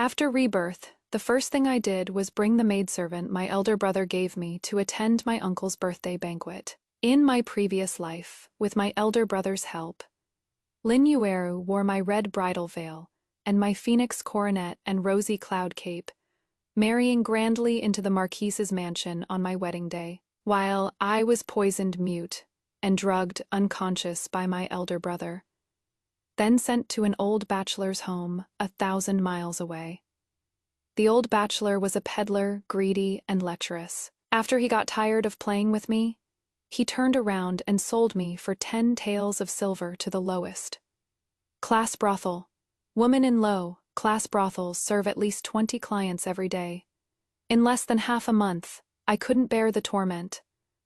After Rebirth, the first thing I did was bring the maidservant my elder brother gave me to attend my uncle's birthday banquet. In my previous life, with my elder brother's help, Lin Yueru wore my red bridal veil and my phoenix coronet and rosy cloud cape, marrying grandly into the Marquise's mansion on my wedding day, while I was poisoned mute and drugged unconscious by my elder brother, then sent to an old bachelor's home 1,000 miles away. The old bachelor was a peddler, greedy and lecherous. After he got tired of playing with me, he turned around and sold me for 10 taels of silver to the lowest class brothel. Women in low-class brothels serve at least 20 clients every day. In less than half a month, I couldn't bear the torment,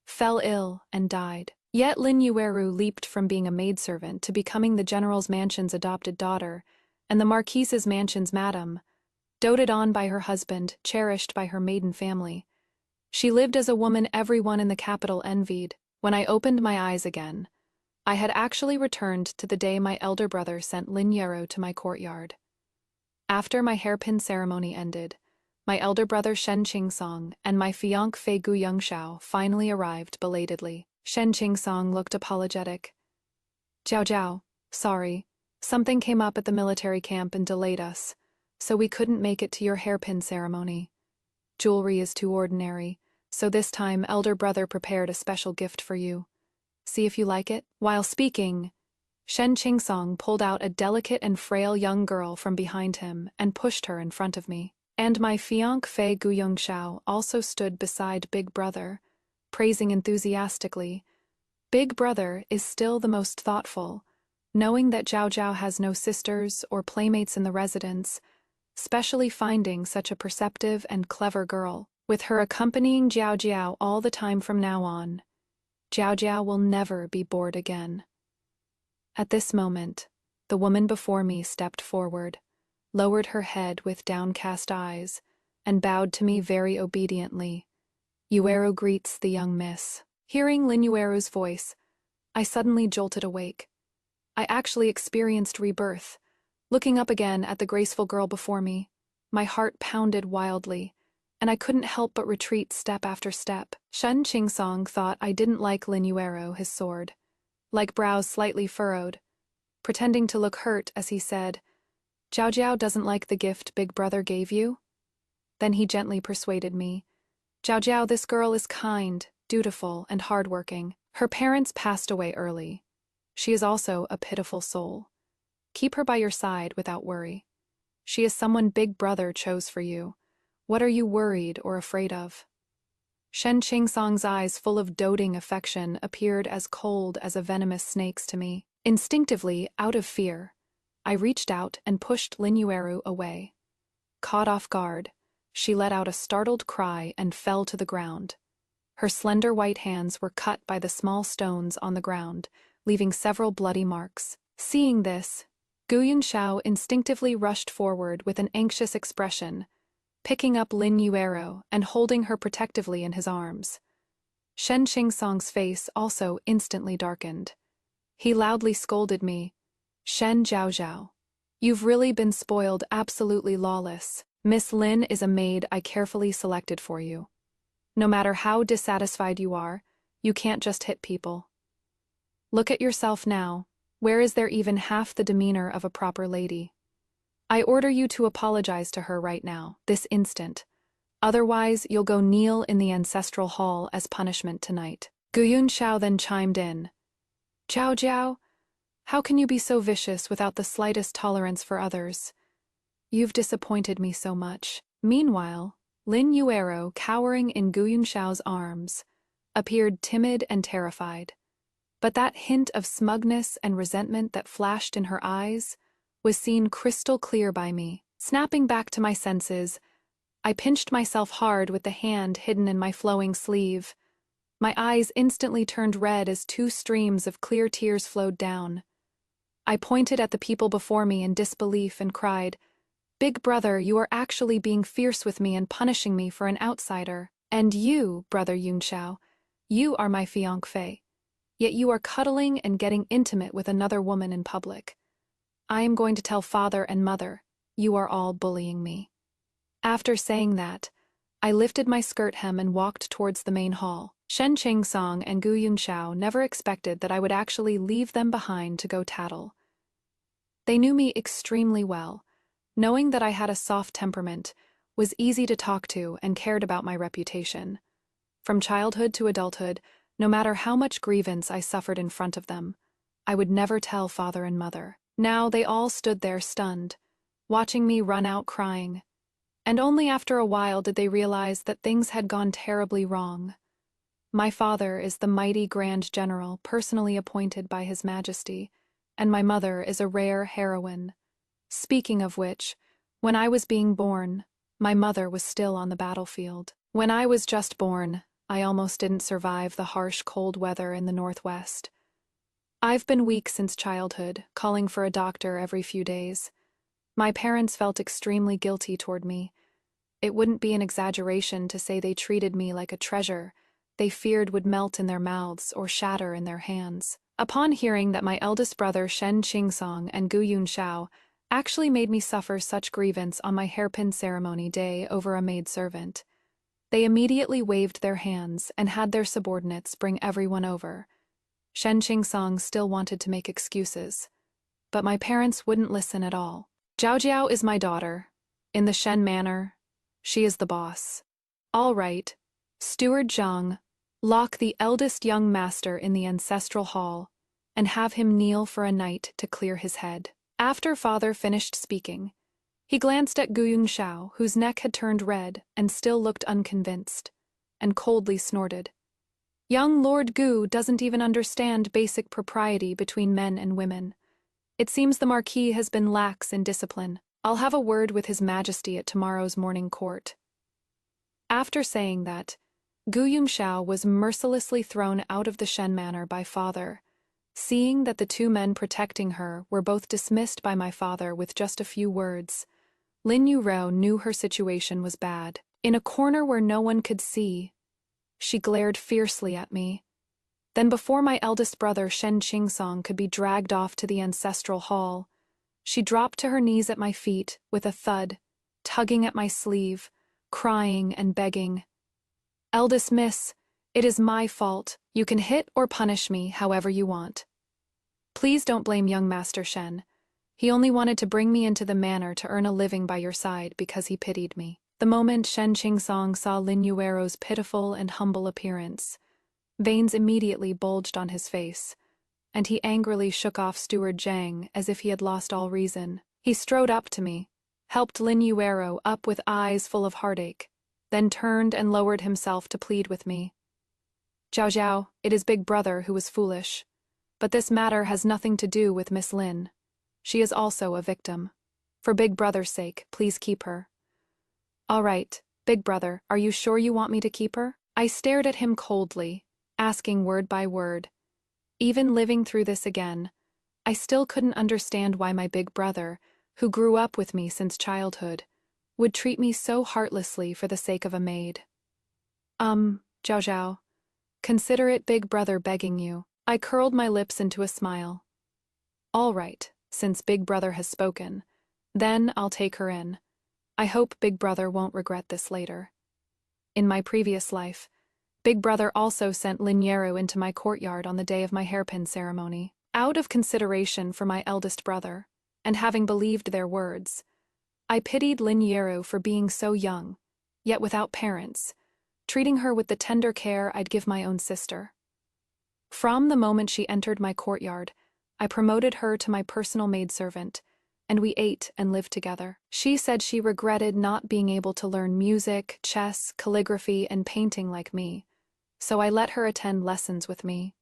fell ill and died. Yet Lin Yueru leaped from being a maidservant to becoming the general's mansion's adopted daughter, and the Marquise's mansion's madam, doted on by her husband, cherished by her maiden family. She lived as a woman everyone in the capital envied. When I opened my eyes again, I had actually returned to the day my elder brother sent Lin Yueru to my courtyard. After my hairpin ceremony ended, my elder brother Shen Qingsong and my fiancé Gu Yongxiao finally arrived belatedly. Shen Qingsong looked apologetic. "Jiao Jiao, sorry. Something came up at the military camp and delayed us, so we couldn't make it to your hairpin ceremony. Jewelry is too ordinary, so this time elder brother prepared a special gift for you. See if you like it." While speaking, Shen Qingsong pulled out a delicate and frail young girl from behind him and pushed her in front of me. And my fiancé Gu Yongxiao also stood beside Big Brother, praising enthusiastically. Big Brother is still the most thoughtful, knowing that Jiao Jiao has no sisters or playmates in the residence, specially finding such a perceptive and clever girl. With her accompanying Jiao Jiao all the time from now on, Jiao Jiao will never be bored again. At this moment, the woman before me stepped forward, lowered her head with downcast eyes, and bowed to me very obediently. "Yueru greets the young miss." Hearing Lin Yueru's voice, I suddenly jolted awake. I actually experienced rebirth. Looking up again at the graceful girl before me, my heart pounded wildly, and I couldn't help but retreat step after step. Shen Qingsong thought I didn't like Lin Yueru, his sword, like brows slightly furrowed, pretending to look hurt as he said, "Jiao Jiao doesn't like the gift Big Brother gave you?" Then he gently persuaded me, "Jiao Jiao, this girl is kind, dutiful, and hardworking. Her parents passed away early. She is also a pitiful soul. Keep her by your side without worry. She is someone Big Brother chose for you. What are you worried or afraid of?" Shen Qingsong's eyes, full of doting affection, appeared as cold as a venomous snake's to me. Instinctively, out of fear, I reached out and pushed Lin Yueru away. Caught off guard, she let out a startled cry and fell to the ground. Her slender white hands were cut by the small stones on the ground, leaving several bloody marks. Seeing this, Gu Yongxiao instinctively rushed forward with an anxious expression, picking up Lin Yueru and holding her protectively in his arms. Shen Qingsong's face also instantly darkened. He loudly scolded me, "Shen Jiao Jiao, you've really been spoiled absolutely lawless. Miss Lin is a maid I carefully selected for you. No matter how dissatisfied you are, you can't just hit people. Look at yourself now. Where is there even half the demeanor of a proper lady? I order you to apologize to her right now, this instant. Otherwise, you'll go kneel in the ancestral hall as punishment tonight." Gu Yongxiao then chimed in, "Jiao Jiao, how can you be so vicious without the slightest tolerance for others? You've disappointed me so much." Meanwhile, Lin Yueru, cowering in Gu Yongxiao's arms, appeared timid and terrified. But that hint of smugness and resentment that flashed in her eyes was seen crystal clear by me. Snapping back to my senses, I pinched myself hard with the hand hidden in my flowing sleeve. My eyes instantly turned red as 2 streams of clear tears flowed down. I pointed at the people before me in disbelief and cried, "Big Brother, you are actually being fierce with me and punishing me for an outsider. And you, Brother Yongxiao, you are my fiancé. Yet you are cuddling and getting intimate with another woman in public. I am going to tell father and mother, You are all bullying me." After saying that, I lifted my skirt hem and walked towards the main hall. Shen Qingsong and Gu Yunxiao never expected that I would actually leave them behind to go tattle. They knew me extremely well. Knowing that I had a soft temperament, was easy to talk to, and cared about my reputation. From childhood to adulthood, no matter how much grievance I suffered in front of them, I would never tell father and mother. Now they all stood there stunned, watching me run out crying. And only after a while did they realize that things had gone terribly wrong. My father is the mighty Grand General personally appointed by His Majesty, and my mother is a rare heroine. Speaking of which, when I was being born, my mother was still on the battlefield. When I was just born, I almost didn't survive the harsh cold weather in the Northwest. I've been weak since childhood, calling for a doctor every few days. My parents felt extremely guilty toward me. It wouldn't be an exaggeration to say they treated me like a treasure they feared would melt in their mouths or shatter in their hands. Upon hearing that my eldest brother Shen Qingsong and Gu Yunxiao actually made me suffer such grievance on my hairpin ceremony day over a maidservant, they immediately waved their hands and had their subordinates bring everyone over. Shen Qingsong still wanted to make excuses, but my parents wouldn't listen at all. "Zhao Jiao is my daughter. In the Shen manor, she is the boss." "All right, Steward Zhang, lock the eldest young master in the ancestral hall and have him kneel for a night to clear his head." After father finished speaking, he glanced at Gu Yunxiao, whose neck had turned red and still looked unconvinced, and coldly snorted. "Young Lord Gu doesn't even understand basic propriety between men and women. It seems the Marquis has been lax in discipline. I'll have a word with His Majesty at tomorrow's morning court." After saying that, Gu Yunxiao was mercilessly thrown out of the Shen manor by father. Seeing that the two men protecting her were both dismissed by my father with just a few words, Lin Yurou knew her situation was bad. In a corner where no one could see, she glared fiercely at me. Then before my eldest brother Shen Qingsong could be dragged off to the ancestral hall, she dropped to her knees at my feet with a thud, tugging at my sleeve, crying and begging. "Eldest miss, it is my fault. You can hit or punish me however you want. Please don't blame young Master Shen. He only wanted to bring me into the manor to earn a living by your side because he pitied me." The moment Shen Qingsong saw Lin Yuerou's pitiful and humble appearance, veins immediately bulged on his face, and he angrily shook off Steward Zhang as if he had lost all reason. He strode up to me, helped Lin Yuerou up with eyes full of heartache, then turned and lowered himself to plead with me. "Zhao Zhao, it is Big Brother who was foolish. But this matter has nothing to do with Miss Lin. She is also a victim. For Big Brother's sake, please keep her." "All right, Big Brother, are you sure you want me to keep her?" I stared at him coldly, asking word by word. Even living through this again, I still couldn't understand why my big brother, who grew up with me since childhood, would treat me so heartlessly for the sake of a maid. Zhao Zhao, consider it Big Brother begging you." I curled my lips into a smile. "All right, since Big Brother has spoken, then I'll take her in. I hope Big Brother won't regret this later." In my previous life, Big Brother also sent Lin Yurou into my courtyard on the day of my hairpin ceremony. Out of consideration for my eldest brother, and having believed their words, I pitied Lin Yurou for being so young, yet without parents, treating her with the tender care I'd give my own sister. From the moment she entered my courtyard, I promoted her to my personal maidservant, and we ate and lived together. She said she regretted not being able to learn music, chess, calligraphy, and painting like me, so I let her attend lessons with me.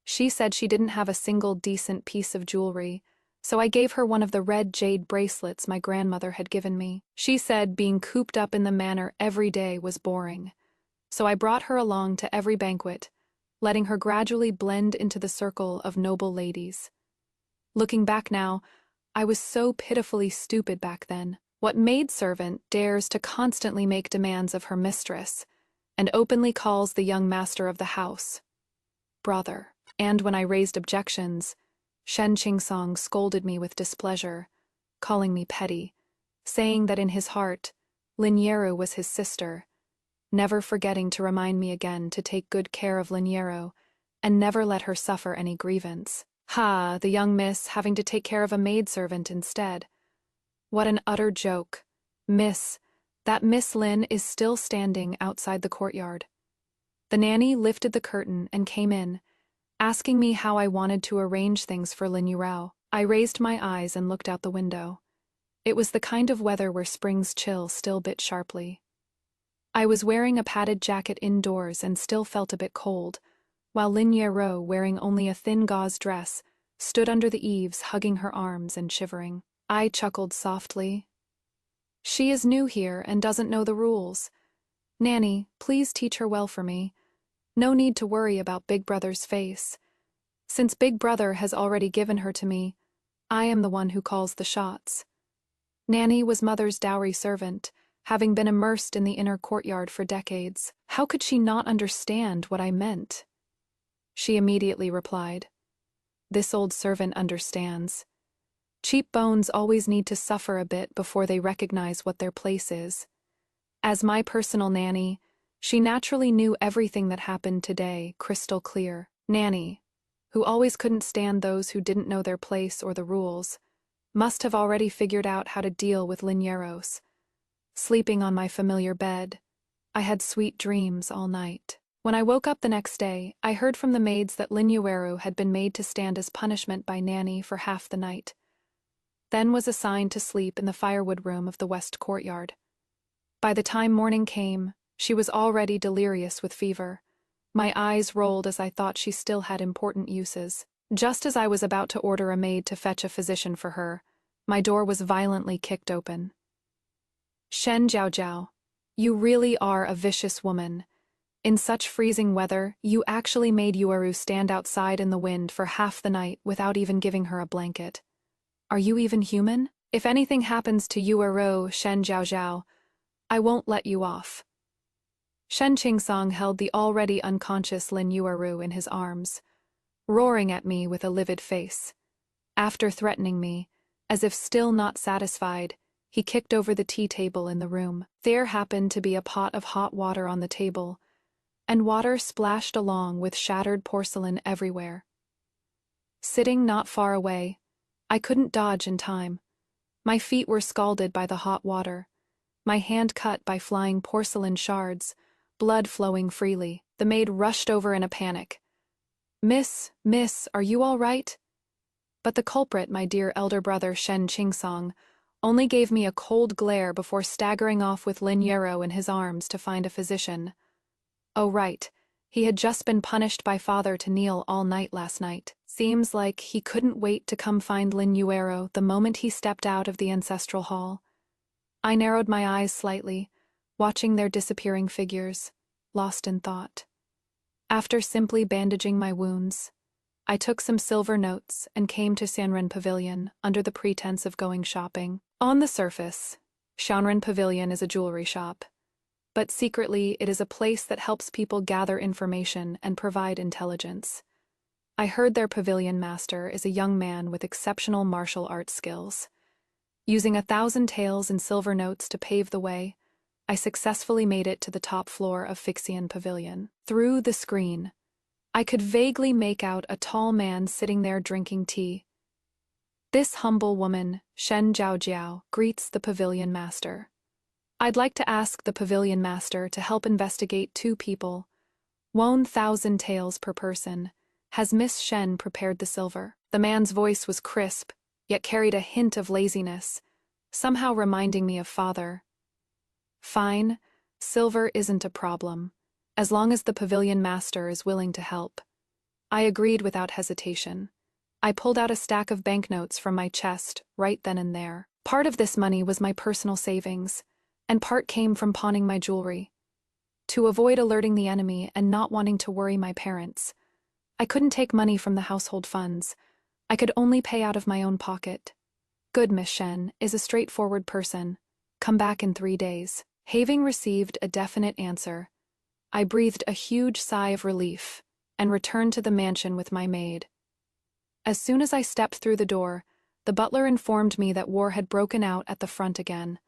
She said she didn't have a single decent piece of jewelry, so I gave her one of the red jade bracelets my grandmother had given me. She said being cooped up in the manor every day was boring, so I brought her along to every banquet, letting her gradually blend into the circle of noble ladies. Looking back now, I was so pitifully stupid back then. What maidservant dares to constantly make demands of her mistress, and openly calls the young master of the house brother? And when I raised objections, Shen Qingsong scolded me with displeasure, calling me petty, saying that in his heart, Liniero was his sister, never forgetting to remind me again to take good care of Liniero and never let her suffer any grievance. Ha, the young miss having to take care of a maidservant instead. What an utter joke. That Miss Lin is still standing outside the courtyard. The nanny lifted the curtain and came in, asking me how I wanted to arrange things for Liniero. I raised my eyes and looked out the window. It was the kind of weather where spring's chill still bit sharply. I was wearing a padded jacket indoors and still felt a bit cold, while Liniero, wearing only a thin gauze dress, stood under the eaves hugging her arms and shivering. I chuckled softly. She is new here and doesn't know the rules. Nanny, please teach her well for me. No need to worry about Big Brother's face. Since Big Brother has already given her to me, I am the one who calls the shots. Nanny was Mother's dowry servant, having been immersed in the inner courtyard for decades. How could she not understand what I meant? She immediately replied, "This old servant understands. Cheap bones always need to suffer a bit before they recognize what their place is." As my personal nanny, she naturally knew everything that happened today, crystal clear. Nanny, who always couldn't stand those who didn't know their place or the rules, must have already figured out how to deal with Linieros. Sleeping on my familiar bed, I had sweet dreams all night. When I woke up the next day, I heard from the maids that Liniero had been made to stand as punishment by Nanny for half the night, then was assigned to sleep in the firewood room of the west courtyard. By the time morning came, she was already delirious with fever. My eyes rolled as I thought she still had important uses. Just as I was about to order a maid to fetch a physician for her, my door was violently kicked open. "Shen Jiaojiao, you really are a vicious woman. In such freezing weather, you actually made Yueru stand outside in the wind for half the night without even giving her a blanket. Are you even human? If anything happens to Yueru, Shen Jiaojiao, I won't let you off." Shen Qingsong held the already unconscious Lin Yueru in his arms, roaring at me with a livid face. After threatening me, as if still not satisfied, he kicked over the tea table in the room. There happened to be a pot of hot water on the table, and water splashed along with shattered porcelain everywhere. Sitting not far away, I couldn't dodge in time. My feet were scalded by the hot water, my hand cut by flying porcelain shards, blood flowing freely. The maid rushed over in a panic. Miss, are you all right?" But the culprit, my dear elder brother Shen Qingsong, only gave me a cold glare before staggering off with Liniero in his arms to find a physician. Oh right, he had just been punished by father to kneel all night last night. Seems like he couldn't wait to come find Liniero the moment he stepped out of the ancestral hall. I narrowed my eyes slightly, watching their disappearing figures, lost in thought. After simply bandaging my wounds, I took some silver notes and came to Xianren Pavilion under the pretense of going shopping. On the surface, Xianren Pavilion is a jewelry shop, but secretly it is a place that helps people gather information and provide intelligence. I heard their pavilion master is a young man with exceptional martial arts skills. Using 1,000 taels and silver notes to pave the way, I successfully made it to the top floor of Fixian Pavilion. Through the screen, I could vaguely make out a tall man sitting there drinking tea. This humble woman, Shen Jiaojiao, greets the pavilion master. "I'd like to ask the pavilion master to help investigate 2 people. 1,000 taels per person. Has Miss Shen prepared the silver?" The man's voice was crisp, yet carried a hint of laziness, somehow reminding me of father. "Fine, silver isn't a problem, as long as the pavilion master is willing to help." I agreed without hesitation. I pulled out a stack of banknotes from my chest right then and there. Part of this money was my personal savings, and part came from pawning my jewelry. To avoid alerting the enemy and not wanting to worry my parents, I couldn't take money from the household funds. I could only pay out of my own pocket. Good Miss Shen is a straightforward person. Come back in 3 days. Having received a definite answer, I breathed a huge sigh of relief and returned to the mansion with my maid. As soon as I stepped through the door, The butler informed me that war had broken out at the front again,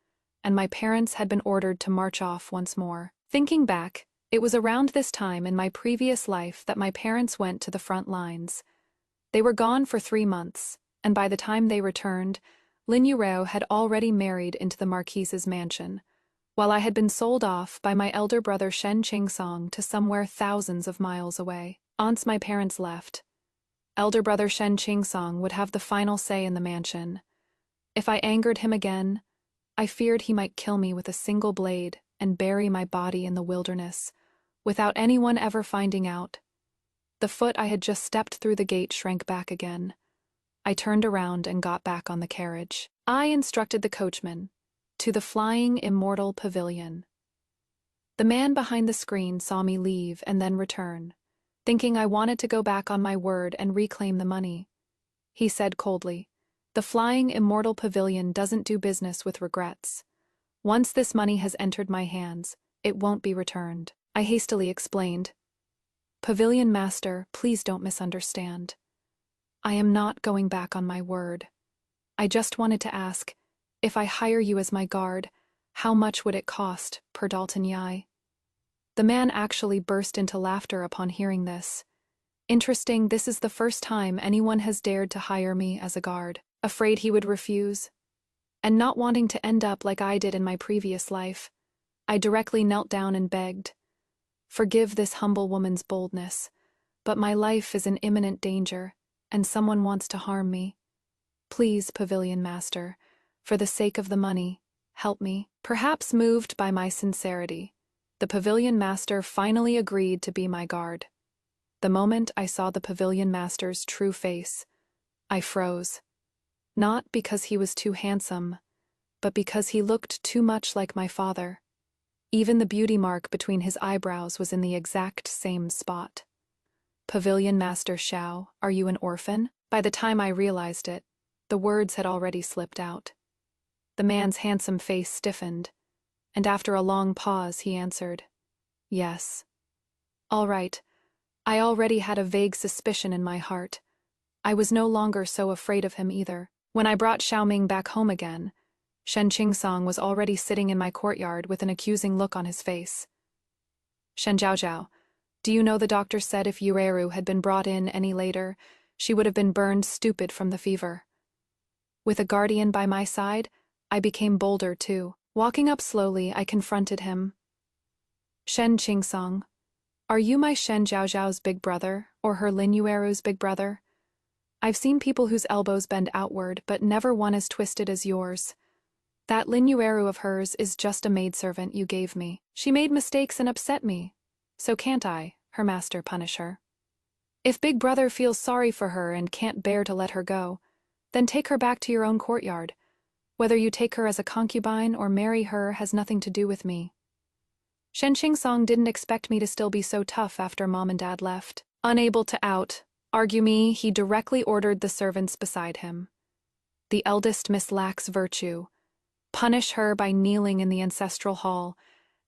and my parents had been ordered to march off once more. Thinking back, it was around this time in my previous life that my parents went to the front lines. They were gone for 3 months, and by the time they returned, Lin Yureo had already married into the Marquise's mansion, while I had been sold off by my elder brother Shen Qingsong to somewhere thousands of miles away. Once my parents left, elder brother Shen Qingsong would have the final say in the mansion. If I angered him again, I feared he might kill me with a single blade and bury my body in the wilderness, without anyone ever finding out. The foot I had just stepped through the gate shrank back again. I turned around and got back on the carriage. I instructed the coachman, "To the flying immortal pavilion." The man behind the screen saw me leave and then return, thinking I wanted to go back on my word and reclaim the money. He said coldly, "The flying immortal pavilion doesn't do business with regrets. Once this money has entered my hands, it won't be returned." I hastily explained, "Pavilion master, please don't misunderstand. I am not going back on my word. I just wanted to ask, if I hire you as my guard, how much would it cost per Dalton Yai?" The man actually burst into laughter upon hearing this. Interesting, this is the first time anyone has dared to hire me as a guard. Afraid he would refuse, and not wanting to end up like I did in my previous life, I directly knelt down and begged, "Forgive this humble woman's boldness, but my life is in imminent danger, and someone wants to harm me. Please, pavilion master, for the sake of the money, help me." Perhaps moved by my sincerity, the pavilion master finally agreed to be my guard. The moment I saw the pavilion master's true face, I froze. Not because he was too handsome, but because he looked too much like my father. Even the beauty mark between his eyebrows was in the exact same spot. "Pavilion Master Xiao, are you an orphan?" By the time I realized it, the words had already slipped out. The man's handsome face stiffened, and after a long pause he answered, "Yes." All right, I already had a vague suspicion in my heart. I was no longer so afraid of him either. When I brought Xiaoming back home again, Shen Qingsong was already sitting in my courtyard with an accusing look on his face. "Shen Zhaozhao, do you know the doctor said if Yueru had been brought in any later, she would have been burned stupid from the fever?" With a guardian by my side, I became bolder too. Walking up slowly, I confronted him. "Shen Qingsong, are you my Shen Zhaozhao's big brother, or her Lin Yueru's big brother? I've seen people whose elbows bend outward, but never one as twisted as yours. That Lin Yueru of hers is just a maidservant you gave me. She made mistakes and upset me. So can't I, her master, punish her? If Big Brother feels sorry for her and can't bear to let her go, then take her back to your own courtyard. Whether you take her as a concubine or marry her has nothing to do with me." Shen Qingsong didn't expect me to still be so tough after Mom and Dad left. Unable to argue me, he directly ordered the servants beside him. "The eldest Miss lacks virtue. Punish her by kneeling in the ancestral hall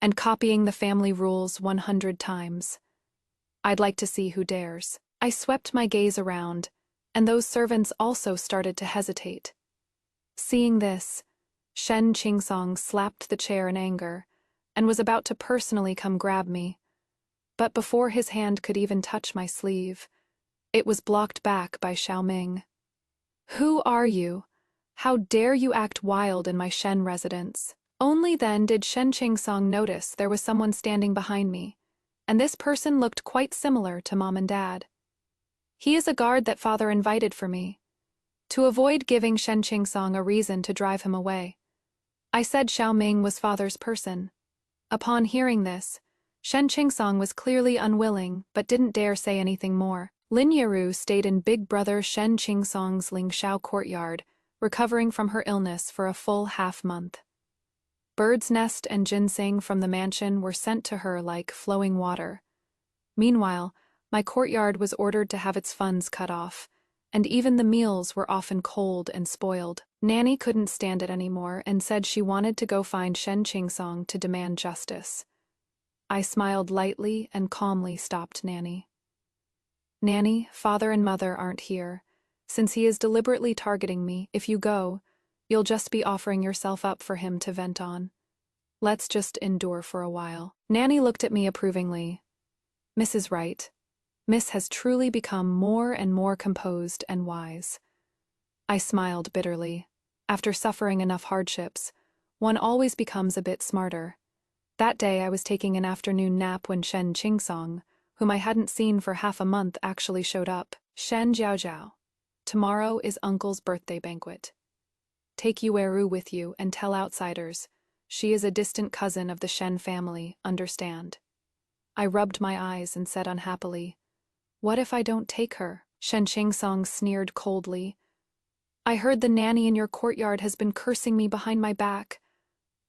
and copying the family rules 100 times. I'd like to see who dares." I swept my gaze around, and those servants also started to hesitate. Seeing this, Shen Qingsong slapped the chair in anger and was about to personally come grab me. But before his hand could even touch my sleeve, it was blocked back by Xiaoming. "Who are you? How dare you act wild in my Shen residence?" Only then did Shen Qingsong notice there was someone standing behind me, and this person looked quite similar to Mom and Dad. "He is a guard that Father invited for me," to avoid giving Shen Qingsong a reason to drive him away. I said Xiaoming was Father's person. Upon hearing this, Shen Qingsong was clearly unwilling but didn't dare say anything more. Lin Yiru stayed in Big Brother Shen Qingsong's Lingxiao courtyard, recovering from her illness for a full half-month. Bird's nest and ginseng from the mansion were sent to her like flowing water. Meanwhile, my courtyard was ordered to have its funds cut off, and even the meals were often cold and spoiled. Nanny couldn't stand it anymore and said she wanted to go find Shen Qingsong to demand justice. I smiled lightly and calmly stopped Nanny. "Nanny, Father and Mother aren't here. Since he is deliberately targeting me, if you go, you'll just be offering yourself up for him to vent on. Let's just endure for a while. Nanny looked at me approvingly. Miss is right. Miss has truly become more and more composed and wise. I smiled bitterly. After suffering enough hardships, one always becomes a bit smarter. That day I was taking an afternoon nap when Shen Qingsong, whom I hadn't seen for half a month, actually showed up. Shen Jiaojiao. Tomorrow is Uncle's birthday banquet. Take Yueru with you and tell outsiders. She is a distant cousin of the Shen family, understand? I rubbed my eyes and said unhappily, What if I don't take her? Shen Qingsong sneered coldly. I heard the nanny in your courtyard has been cursing me behind my back.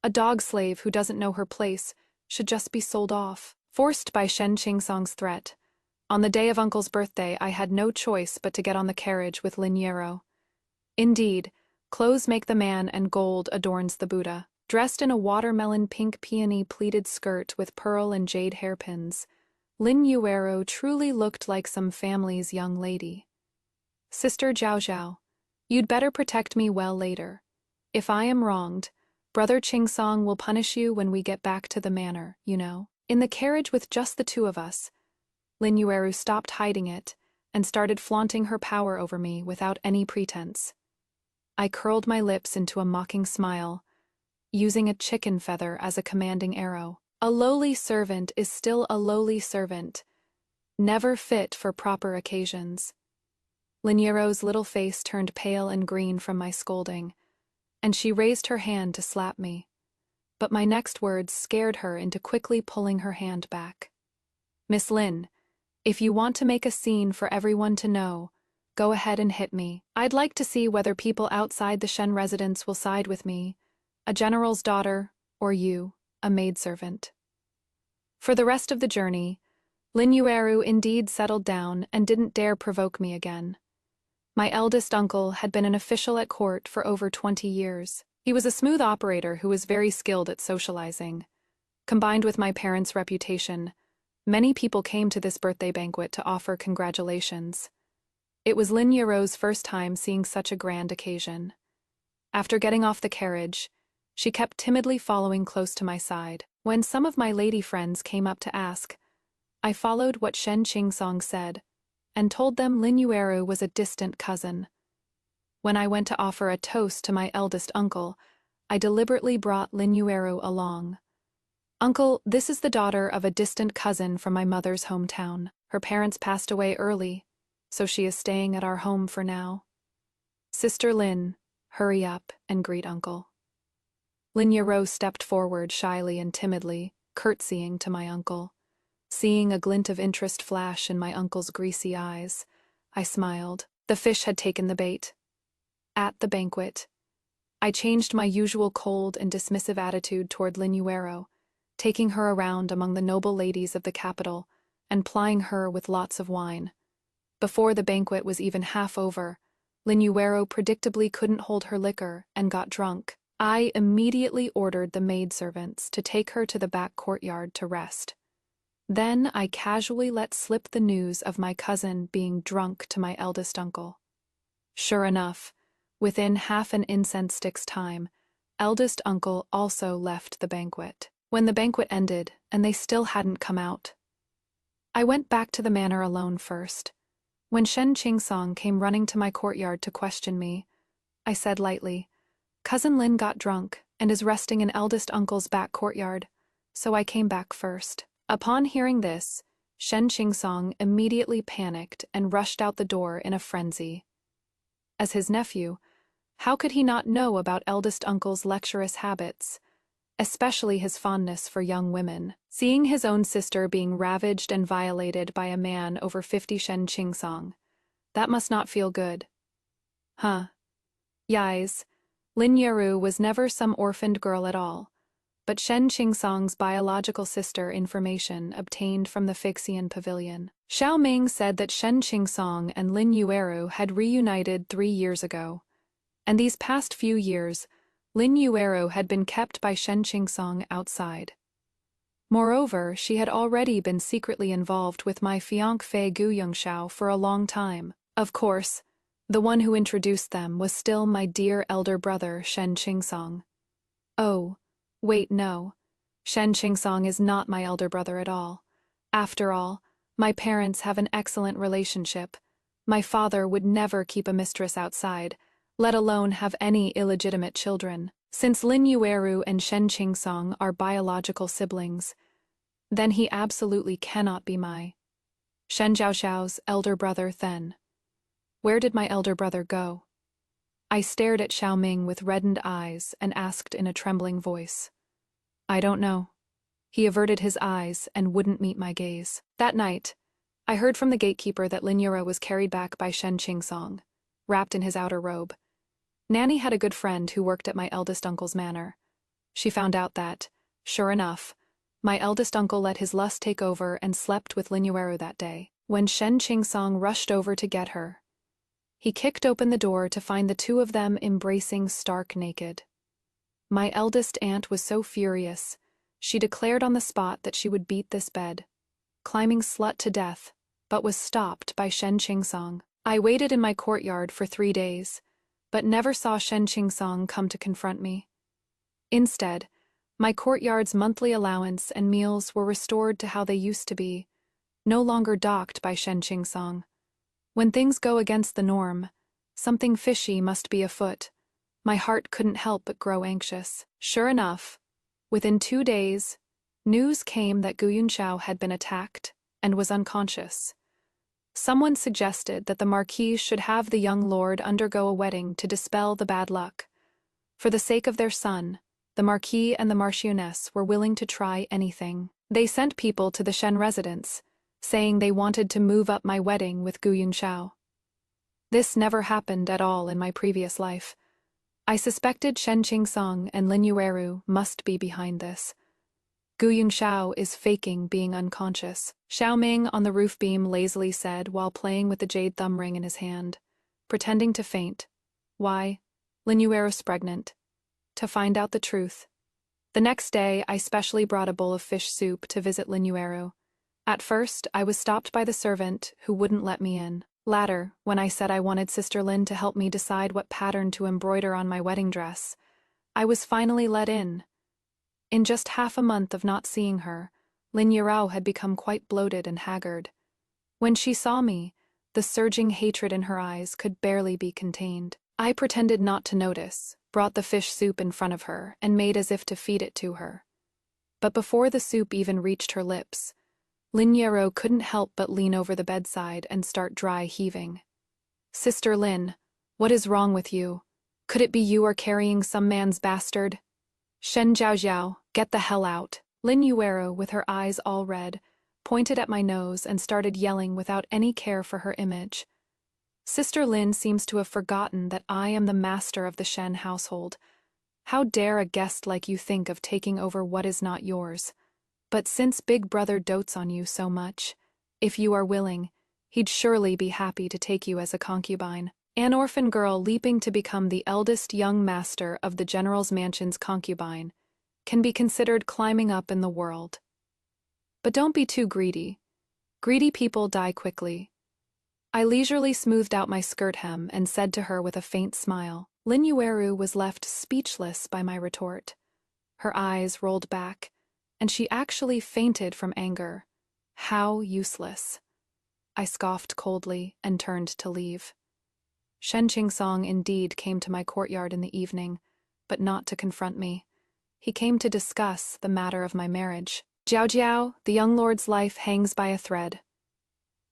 A dog slave who doesn't know her place should just be sold off. Forced by Shen Qingsong's threat, on the day of Uncle's birthday I had no choice but to get on the carriage with Lin Yero. Indeed, clothes make the man and gold adorns the Buddha. Dressed in a watermelon pink peony pleated skirt with pearl and jade hairpins, Lin Yuero truly looked like some family's young lady. Sister Zhao Zhao, you'd better protect me well later. If I am wronged, Brother Qingsong will punish you when we get back to the manor, you know. In the carriage with just the two of us, Lin Yuero stopped hiding it and started flaunting her power over me without any pretense. I curled my lips into a mocking smile, using a chicken feather as a commanding arrow. A lowly servant is still a lowly servant, never fit for proper occasions. Lin Yuero's little face turned pale and green from my scolding, and she raised her hand to slap me. But my next words scared her into quickly pulling her hand back. Miss Lin, if you want to make a scene for everyone to know, go ahead and hit me. I'd like to see whether people outside the Shen residence will side with me, a general's daughter, or you, a maidservant. For the rest of the journey, Lin Yueru indeed settled down and didn't dare provoke me again. My eldest uncle had been an official at court for over 20 years. He was a smooth operator who was very skilled at socializing. Combined with my parents' reputation, many people came to this birthday banquet to offer congratulations. It was Lin Yueru's first time seeing such a grand occasion. After getting off the carriage, she kept timidly following close to my side. When some of my lady friends came up to ask, I followed what Shen Qingsong said, and told them Lin Yueru was a distant cousin. When I went to offer a toast to my eldest uncle, I deliberately brought Lin Yueru along. Uncle, this is the daughter of a distant cousin from my mother's hometown. Her parents passed away early, so she is staying at our home for now. Sister Lin, hurry up and greet Uncle. Lin Yueru stepped forward shyly and timidly, curtsying to my uncle. Seeing a glint of interest flash in my uncle's greasy eyes, I smiled. The fish had taken the bait. At the banquet, I changed my usual cold and dismissive attitude toward Lin Yueru, taking her around among the noble ladies of the capital and plying her with lots of wine. Before the banquet was even half over, Lin Yueru predictably couldn't hold her liquor and got drunk. I immediately ordered the maidservants to take her to the back courtyard to rest. Then I casually let slip the news of my cousin being drunk to my eldest uncle. Sure enough, within half an incense stick's time, eldest uncle also left the banquet. When the banquet ended and they still hadn't come out, I went back to the manor alone first. When Shen Qingsong came running to my courtyard to question me, I said lightly, Cousin Lin got drunk and is resting in eldest uncle's back courtyard, so I came back first. Upon hearing this, Shen Qingsong immediately panicked and rushed out the door in a frenzy. As his nephew, how could he not know about eldest uncle's lecherous habits, especially his fondness for young women? Seeing his own sister being ravaged and violated by a man over 50 Shen Qingsong, that must not feel good. Huh. Yais, Lin Yueru was never some orphaned girl at all, but Shen Qingsong's biological sister information obtained from the Fixian pavilion. Xiao Ming said that Shen Qingsong and Lin Yueru had reunited 3 years ago, and these past few years, Lin Yueru had been kept by Shen Qingsong outside. Moreover, she had already been secretly involved with my fiancé Gu Yongxiao for a long time. Of course, The one who introduced them was still my dear elder brother, Shen Qingsong. Oh, wait, no. Shen Qingsong is not my elder brother at all. After all, my parents have an excellent relationship. My father would never keep a mistress outside, let alone have any illegitimate children. Since Lin Yueru and Shen Qingsong are biological siblings, then he absolutely cannot be my Shen Zhaoxiao's elder brother then. Where did my elder brother go? I stared at Xiao Ming with reddened eyes and asked in a trembling voice. I don't know. He averted his eyes and wouldn't meet my gaze. That night, I heard from the gatekeeper that Lin Yura was carried back by Shen Qingsong, wrapped in his outer robe. Nanny had a good friend who worked at my eldest uncle's manor. She found out that, sure enough, my eldest uncle let his lust take over and slept with Lin Yueru that day. When Shen Qingsong rushed over to get her, he kicked open the door to find the two of them embracing stark naked. My eldest aunt was so furious, she declared on the spot that she would beat this bed, climbing slut to death, but was stopped by Shen Qingsong. I waited in my courtyard for 3 days, but never saw Shen Qingsong come to confront me. Instead, my courtyard's monthly allowance and meals were restored to how they used to be, no longer docked by Shen Qingsong. When things go against the norm, something fishy must be afoot. My heart couldn't help but grow anxious. Sure enough, within 2 days, news came that Gu Yunxiao had been attacked and was unconscious. Someone suggested that the Marquis should have the young lord undergo a wedding to dispel the bad luck. For the sake of their son, the Marquis and the Marchioness were willing to try anything. They sent people to the Shen residence, saying they wanted to move up my wedding with Gu Yunxiao. This never happened at all in my previous life. I suspected Shen Qingsong and Lin Yueru must be behind this. Gu Yunxiao is faking being unconscious, Xiao Ming on the roof beam lazily said while playing with the jade thumb ring in his hand, pretending to faint. Why? Lin Yueru's pregnant. To find out the truth. The next day, I specially brought a bowl of fish soup to visit Lin Yueru. At first, I was stopped by the servant who wouldn't let me in. Later, when I said I wanted Sister Lin to help me decide what pattern to embroider on my wedding dress, I was finally let in. In just half a month of not seeing her, Lin Yurao had become quite bloated and haggard. When she saw me, the surging hatred in her eyes could barely be contained. I pretended not to notice, brought the fish soup in front of her, and made as if to feed it to her. But before the soup even reached her lips, Lin Yurao couldn't help but lean over the bedside and start dry heaving. Sister Lin, what is wrong with you? Could it be you are carrying some man's bastard? Shen Zhaoxiao, get the hell out. Lin Yueru, with her eyes all red, pointed at my nose and started yelling without any care for her image. Sister Lin seems to have forgotten that I am the master of the Shen household. How dare a guest like you think of taking over what is not yours? But since Big Brother dotes on you so much, if you are willing, he'd surely be happy to take you as a concubine. An orphan girl leaping to become the eldest young master of the General's Mansion's concubine can be considered climbing up in the world. But don't be too greedy. Greedy people die quickly. I leisurely smoothed out my skirt hem and said to her with a faint smile. Lin Yueru was left speechless by my retort. Her eyes rolled back, and she actually fainted from anger. How useless. I scoffed coldly and turned to leave. Shen Qingsong indeed came to my courtyard in the evening, but not to confront me. He came to discuss the matter of my marriage. Jiao Jiao, the young lord's life hangs by a thread.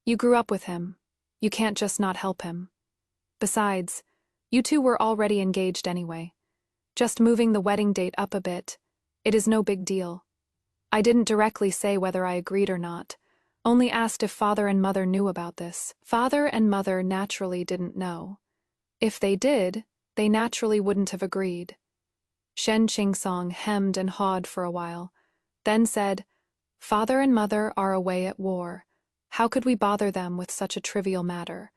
You grew up with him. You can't just not help him. Besides, you two were already engaged anyway. Just moving the wedding date up a bit, it is no big deal. I didn't directly say whether I agreed or not, only asked if father and mother knew about this. Father and mother naturally didn't know. If they did, they naturally wouldn't have agreed. Shen Qingsong hemmed and hawed for a while, then said, Father and mother are away at war. How could we bother them with such a trivial matter?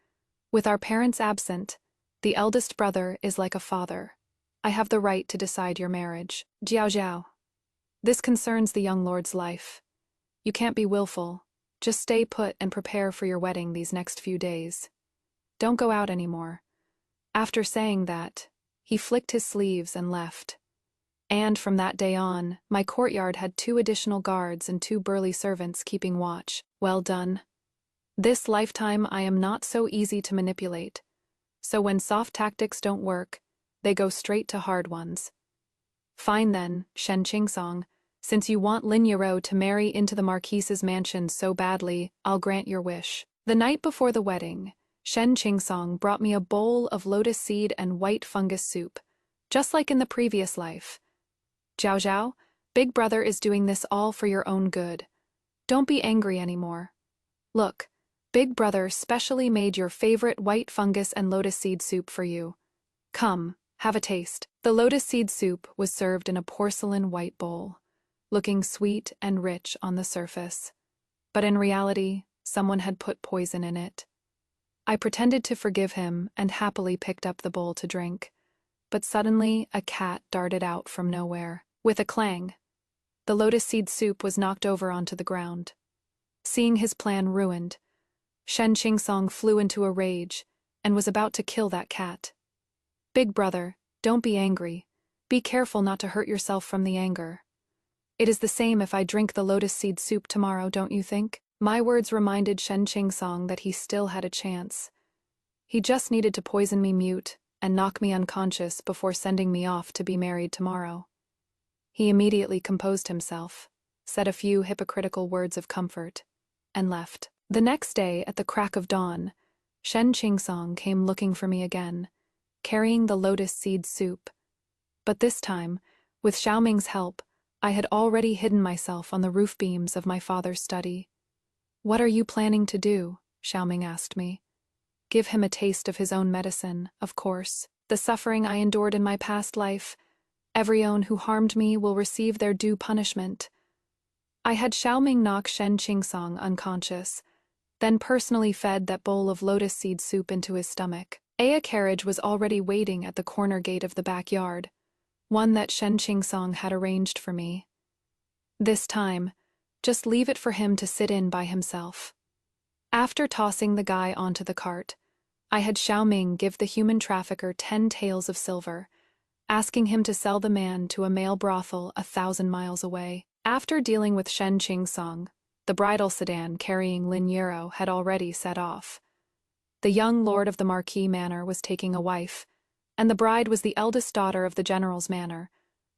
With our parents absent, the eldest brother is like a father. I have the right to decide your marriage. Jiao Jiao. This concerns the young lord's life. You can't be willful. Just stay put and prepare for your wedding these next few days. Don't go out anymore. After saying that, he flicked his sleeves and left. And from that day on, my courtyard had 2 additional guards and 2 burly servants keeping watch. Well done. This lifetime I am not so easy to manipulate. So when soft tactics don't work, they go straight to hard ones. Fine then, Shen Qingsong. Since you want Lin Yero to marry into the Marquise's mansion so badly, I'll grant your wish. The night before the wedding, Shen Qingsong brought me a bowl of lotus seed and white fungus soup, just like in the previous life. Zhao Zhao, Big Brother is doing this all for your own good. Don't be angry anymore. Look, Big Brother specially made your favorite white fungus and lotus seed soup for you. Come, have a taste. The lotus seed soup was served in a porcelain white bowl, looking sweet and rich on the surface. But in reality, someone had put poison in it. I pretended to forgive him and happily picked up the bowl to drink. But suddenly, a cat darted out from nowhere. With a clang, the lotus seed soup was knocked over onto the ground. Seeing his plan ruined, Shen Qingsong flew into a rage and was about to kill that cat. Big Brother, don't be angry. Be careful not to hurt yourself from the anger. It is the same if I drink the lotus seed soup tomorrow, don't you think? My words reminded Shen Qingsong that he still had a chance. He just needed to poison me mute and knock me unconscious before sending me off to be married tomorrow. He immediately composed himself, said a few hypocritical words of comfort, and left. The next day, at the crack of dawn, Shen Qingsong came looking for me again, carrying the lotus seed soup. But this time, with Xiaoming's help, I had already hidden myself on the roof beams of my father's study. "What are you planning to do?" Xiaoming asked me. "Give him a taste of his own medicine, of course. The suffering I endured in my past life, everyone who harmed me will receive their due punishment." I had Xiaoming knock Shen Qingsong unconscious, then personally fed that bowl of lotus seed soup into his stomach. A carriage was already waiting at the corner gate of the backyard, one that Shen Qingsong had arranged for me. This time, just leave it for him to sit in by himself. After tossing the guy onto the cart, I had Xiaoming give the human trafficker 10 taels of silver, asking him to sell the man to a male brothel 1,000 miles away. After dealing with Shen Qingsong, the bridal sedan carrying Lin Yero had already set off. The young lord of the Marquis Manor was taking a wife, and the bride was the eldest daughter of the general's manor.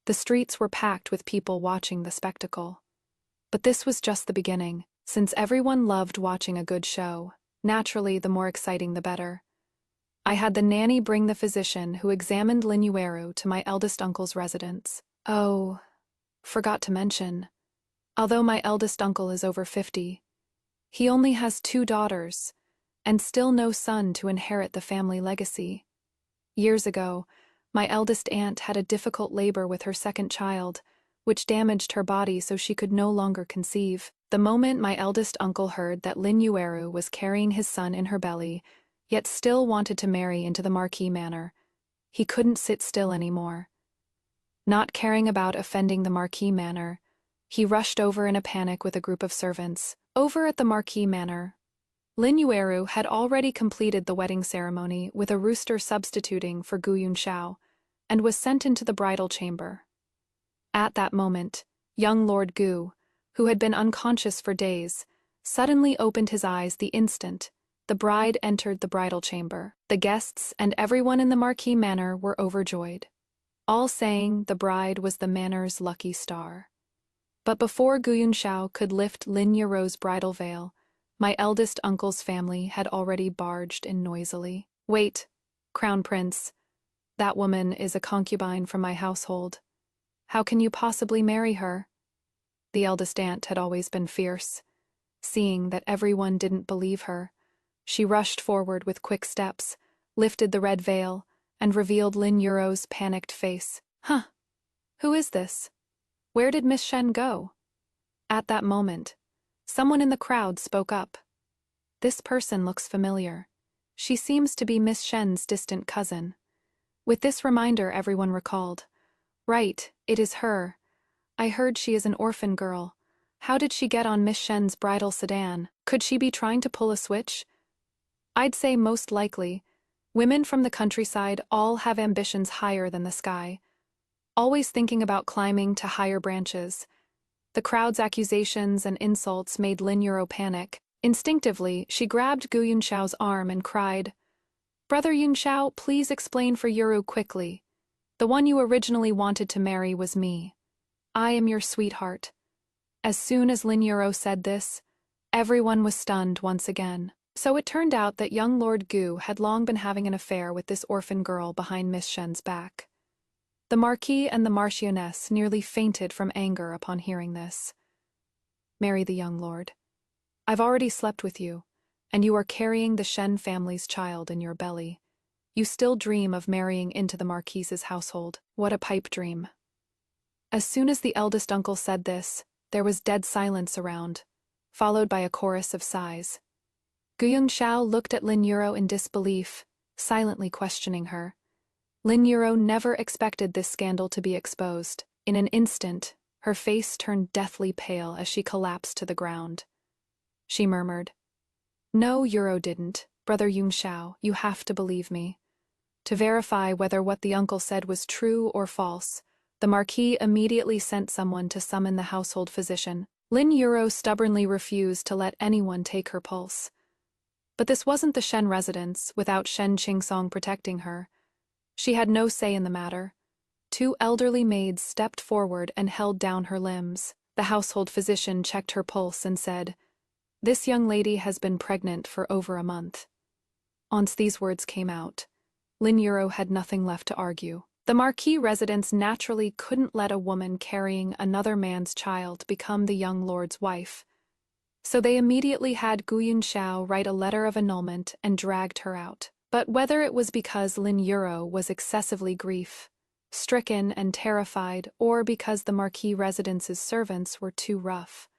The streets were packed with people watching the spectacle. But this was just the beginning. Since everyone loved watching a good show, naturally the more exciting the better. I had the nanny bring the physician who examined Lin Yueru to my eldest uncle's residence. Oh, forgot to mention, although my eldest uncle is over 50, he only has 2 daughters, and still no son to inherit the family legacy. Years ago, my eldest aunt had a difficult labor with her second child, which damaged her body so she could no longer conceive. The moment my eldest uncle heard that Lin Yueru was carrying his son in her belly, yet still wanted to marry into the Marquis Manor, he couldn't sit still anymore. Not caring about offending the Marquis Manor, he rushed over in a panic with a group of servants. Over at the Marquis Manor, Lin Yueru had already completed the wedding ceremony with a rooster substituting for Gu Yunxiao, and was sent into the bridal chamber. At that moment, young Lord Gu, who had been unconscious for days, suddenly opened his eyes the instant the bride entered the bridal chamber. The guests and everyone in the Marquis Manor were overjoyed, all saying the bride was the manor's lucky star. But before Gu Yunxiao could lift Lin Yueru's bridal veil, my eldest uncle's family had already barged in noisily. "Wait, Crown Prince. That woman is a concubine from my household. How can you possibly marry her?" The eldest aunt had always been fierce. Seeing that everyone didn't believe her, she rushed forward with quick steps, lifted the red veil, and revealed Lin Yueru's panicked face. "Huh? Who is this? Where did Miss Shen go?" At that moment, someone in the crowd spoke up. "This person looks familiar. She seems to be Miss Shen's distant cousin." With this reminder, everyone recalled. "Right, it is her. I heard she is an orphan girl. How did she get on Miss Shen's bridal sedan? Could she be trying to pull a switch?" I'd say most likely. Women from the countryside all have ambitions higher than the sky, always thinking about climbing to higher branches. The crowd's accusations and insults made Lin Yuro panic. Instinctively, she grabbed Gu Yunshao's arm and cried, "Brother Yunshao, please explain for Yuro quickly. The one you originally wanted to marry was me. I am your sweetheart." As soon as Lin Yuro said this, everyone was stunned once again. So it turned out that young Lord Gu had long been having an affair with this orphan girl behind Miss Shen's back. The Marquis and the Marchioness nearly fainted from anger upon hearing this. "Marry the young lord. I've already slept with you, and you are carrying the Shen family's child in your belly. You still dream of marrying into the Marquise's household. What a pipe dream." As soon as the eldest uncle said this, there was dead silence around, followed by a chorus of sighs. Gu Yongxiao looked at Lin Yuro in disbelief, silently questioning her. Lin Yuro never expected this scandal to be exposed. In an instant, her face turned deathly pale as she collapsed to the ground. She murmured, "No, Yuro didn't. Brother Yongxiao, you have to believe me." To verify whether what the uncle said was true or false, the Marquis immediately sent someone to summon the household physician. Lin Yuro stubbornly refused to let anyone take her pulse. But this wasn't the Shen residence, without Shen Qingsong protecting her. She had no say in the matter. 2 elderly maids stepped forward and held down her limbs. The household physician checked her pulse and said, "This young lady has been pregnant for over a month." Once these words came out, Lin Yuro had nothing left to argue. The Marquis residence naturally couldn't let a woman carrying another man's child become the young lord's wife. So they immediately had Gu Yunxiao write a letter of annulment and dragged her out. But whether it was because Lin Yuro was excessively grief-stricken and terrified, or because the Marquis residence's servants were too rough,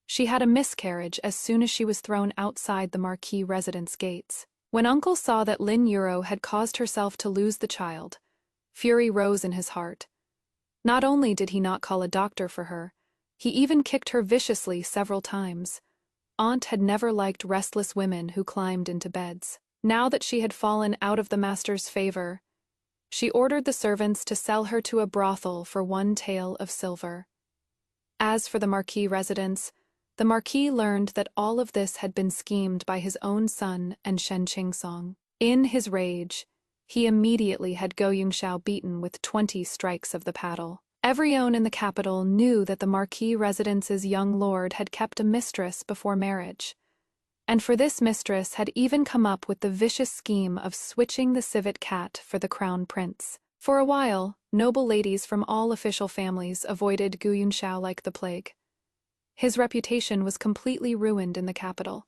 she had a miscarriage as soon as she was thrown outside the Marquis residence gates. When Uncle saw that Lin Yuro had caused herself to lose the child, fury rose in his heart. Not only did he not call a doctor for her, he even kicked her viciously several times. Aunt had never liked restless women who climbed into beds. Now that she had fallen out of the master's favor, she ordered the servants to sell her to a brothel for 1 tael of silver. As for the Marquis residence, the Marquis learned that all of this had been schemed by his own son and Shen Qingsong. In his rage, he immediately had Go Yongxiao beaten with 20 strikes of the paddle. Everyone in the capital knew that the Marquis residence's young lord had kept a mistress before marriage, and for this mistress had even come up with the vicious scheme of switching the civet cat for the crown prince. For a while, noble ladies from all official families avoided Gu Yunxiao like the plague. His reputation was completely ruined in the capital.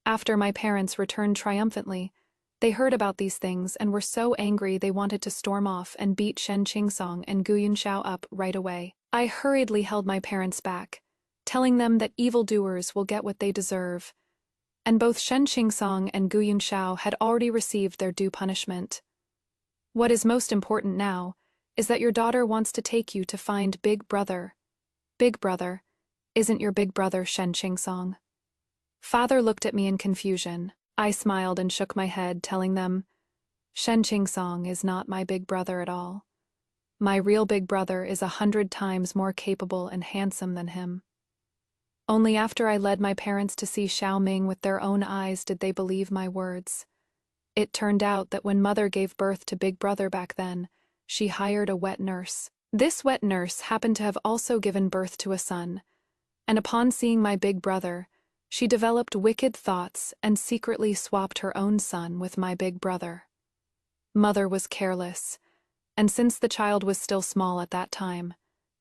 After my parents returned triumphantly, they heard about these things and were so angry they wanted to storm off and beat Shen Qingsong and Gu Yunxiao up right away. I hurriedly held my parents back, telling them that evildoers will get what they deserve, and both Shen Qingsong and Gu Yunxiao had already received their due punishment. What is most important now is that your daughter wants to take you to find Big Brother. Big Brother isn't your big brother Shen Qingsong. Father looked at me in confusion. I smiled and shook my head, telling them, "Shen Qingsong is not my big brother at all. My real big brother is 100 times more capable and handsome than him." Only after I led my parents to see Xiao Ming with their own eyes did they believe my words. It turned out that when Mother gave birth to Big Brother back then, she hired a wet nurse. This wet nurse happened to have also given birth to a son, and upon seeing my big brother, she developed wicked thoughts and secretly swapped her own son with my big brother. Mother was careless, and since the child was still small at that time,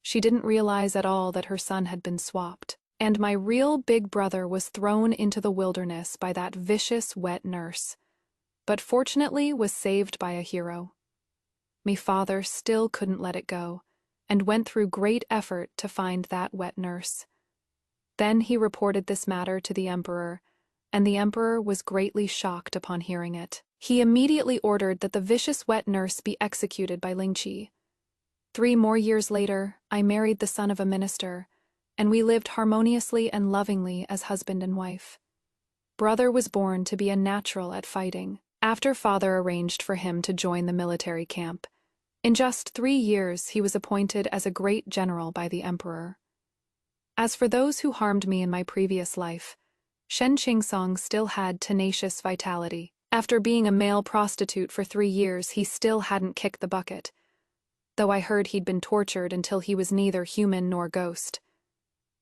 she didn't realize at all that her son had been swapped, and my real big brother was thrown into the wilderness by that vicious wet nurse, but fortunately was saved by a hero. Me father still couldn't let it go, and went through great effort to find that wet nurse. Then he reported this matter to the emperor, and the emperor was greatly shocked upon hearing it. He immediately ordered that the vicious wet nurse be executed by Lingqi. 3 more years later, I married the son of a minister, and we lived harmoniously and lovingly as husband and wife. Brother was born to be a natural at fighting. after father arranged for him to join the military camp. In just 3 years, he was appointed as a great general by the emperor. As for those who harmed me in my previous life, Shen Qingsong still had tenacious vitality. After being a male prostitute for 3 years, he still hadn't kicked the bucket, though I heard he'd been tortured until he was neither human nor ghost.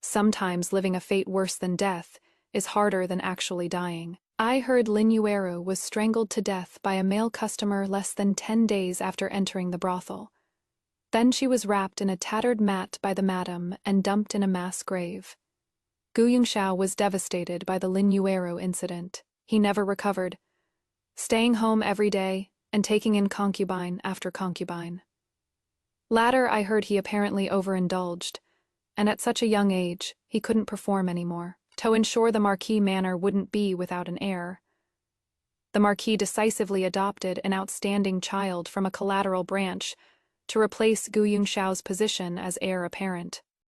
Sometimes living a fate worse than death is harder than actually dying. I heard Lin Yuero was strangled to death by a male customer less than 10 days after entering the brothel. Then she was wrapped in a tattered mat by the madam and dumped in a mass grave. Gu Yongxiao was devastated by the Lin Yuero incident. He never recovered, staying home every day and taking in concubine after concubine. Latter, I heard he apparently overindulged, and at such a young age, he couldn't perform anymore. To ensure the Marquis manor wouldn't be without an heir, the Marquis decisively adopted an outstanding child from a collateral branch to replace Gu Yongxiao's position as heir apparent.